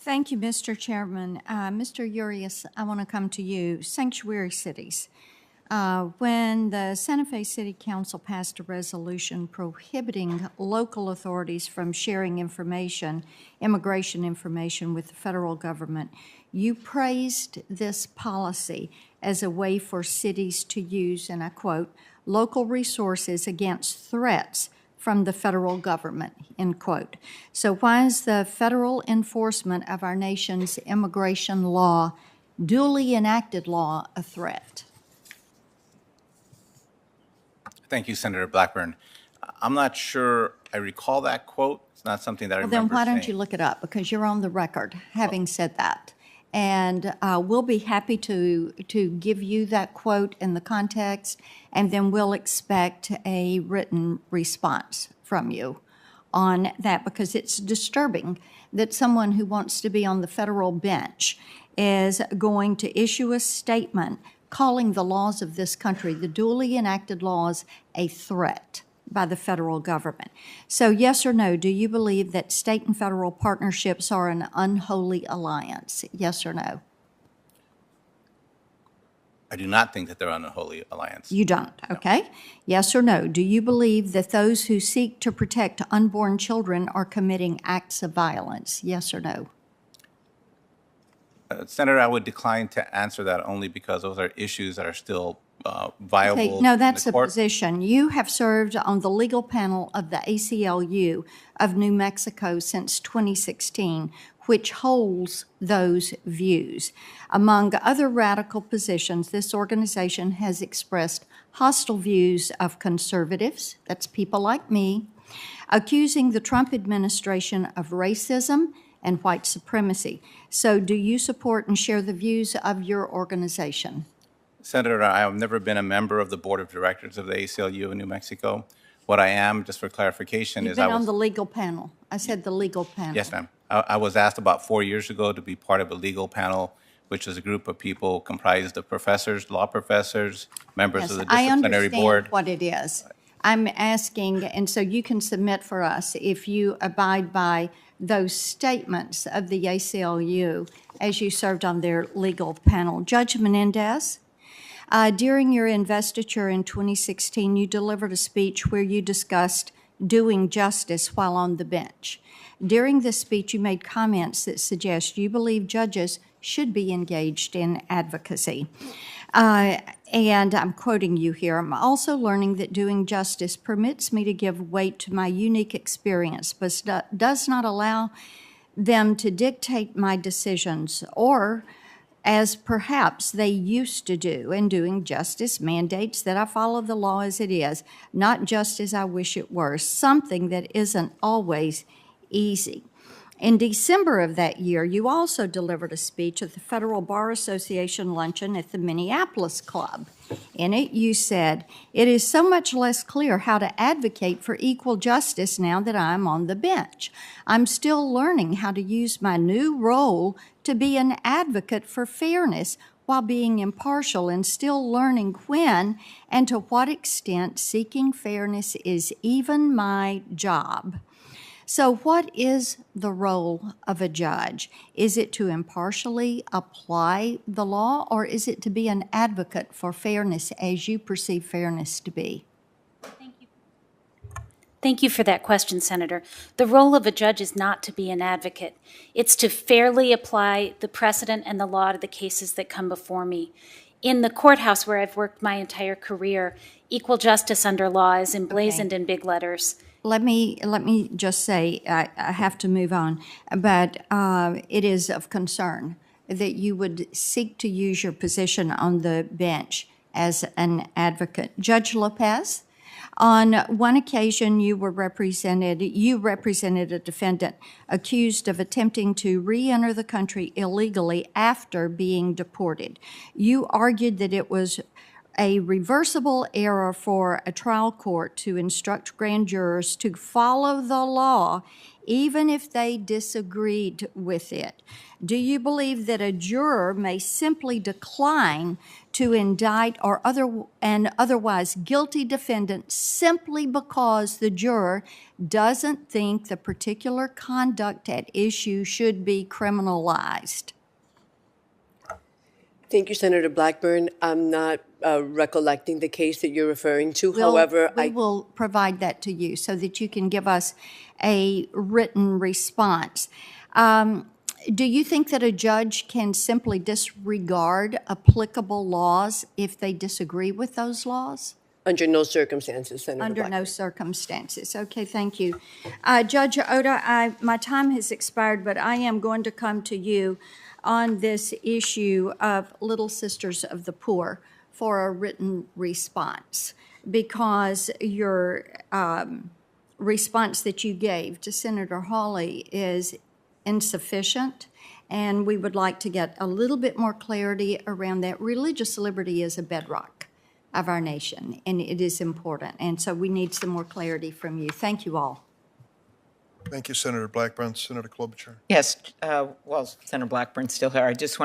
Thank you, Mr. Chairman. Mr. Urias, I want to come to you. Sanctuary cities. When the Santa Fe City Council passed a resolution prohibiting local authorities from sharing information, immigration information with the federal government, you praised this policy as a way for cities to use, and I quote, local resources against threats from the federal government, end quote. So why is the federal enforcement of our nation's immigration law, duly enacted law, a threat? Thank you, Senator Blackburn. I'm not sure I recall that quote. It's not something that I remember Then why don't saying. you look it up, because you're on the record having said that. And we'll be happy to give you that quote in the context, and then we'll expect a written response from you on that, because it's disturbing that someone who wants to be on the federal bench is going to issue a statement calling the laws of this country, the duly enacted laws, a threat by the federal government. So yes or no, do you believe that state and federal partnerships are an unholy alliance? Yes or no? I do not think that they're an unholy alliance. You don't, okay? No. Yes or no, do you believe that those who seek to protect unborn children are committing acts of violence? Yes or no? Senator, I would decline to answer that only because those are issues that are still viable. Okay, no, that's a position. You have served on the legal panel of the ACLU of New Mexico since 2016, which holds those views. Among other radical positions, this organization has expressed hostile views of conservatives, that's people like me, accusing the Trump administration of racism and white supremacy. So do you support and share the views of your organization? Senator, I have never been a member of the board of directors of the ACLU in New Mexico. What I am, just for clarification, You've is been on the legal panel. I said the legal panel. Yes, ma'am. I was asked about 4 years ago to be part of a legal panel, which is a group of people comprised of professors, law professors, members of the disciplinary board. I understand what it is. I'm asking, and so you can submit for us if you abide by those statements of the ACLU as you served on their legal panel. Judge Menendez, during your investiture in 2016, you delivered a speech where you discussed doing justice while on the bench. During this speech, you made comments that suggest you believe judges should be engaged in advocacy. And I'm quoting you here. I'm also learning that doing justice permits me to give weight to my unique experience, but does not allow them to dictate my decisions, or as perhaps they used to do. And doing justice mandates that I follow the law as it is, not just as I wish it were, something that isn't always easy. In December of that year, you also delivered a speech at the Federal Bar Association luncheon at the Minneapolis Club. In it, you said, "It is so much less clear how to advocate for equal justice now that I'm on the bench. I'm still learning how to use my new role to be an advocate for fairness while being impartial, and still learning when and to what extent seeking fairness is even my job." So what is the role of a judge? Is it to impartially apply the law, or is it to be an advocate for fairness as you perceive fairness to be? Thank you. Thank you for that question, Senator. The role of a judge is not to be an advocate. It's to fairly apply the precedent and the law to the cases that come before me. In the courthouse where I've worked my entire career, equal justice under law is emblazoned in big letters. Let me just say, I have to move on, but it is of concern that you would seek to use your position on the bench as an advocate. Judge Lopez, on one occasion you represented a defendant accused of attempting to re-enter the country illegally after being deported. You argued that it was a reversible error for a trial court to instruct grand jurors to follow the law even if they disagreed with it. Do you believe that a juror may simply decline to indict an otherwise guilty defendant simply because the juror doesn't think the particular conduct at issue should be criminalized? Thank you, Senator Blackburn. I'm not recollecting the case that you're referring to. However, we will provide that to you so that you can give us a written response. Do you think that a judge can simply disregard applicable laws if they disagree with those laws? Under no circumstances, Senator Under Blackburn. no circumstances. Okay, thank you. Judge Oda, my time has expired, but I am going to come to you on this issue of Little Sisters of the Poor for a written response, because your response that you gave to Senator Hawley is insufficient, and we would like to get a little bit more clarity around that. Religious liberty is a bedrock of our nation, and it is important, and so we need some more clarity from you. Thank you all. Thank you, Senator Blackburn. Senator Klobuchar. Yes, well, Senator Blackburn's still here. I just want to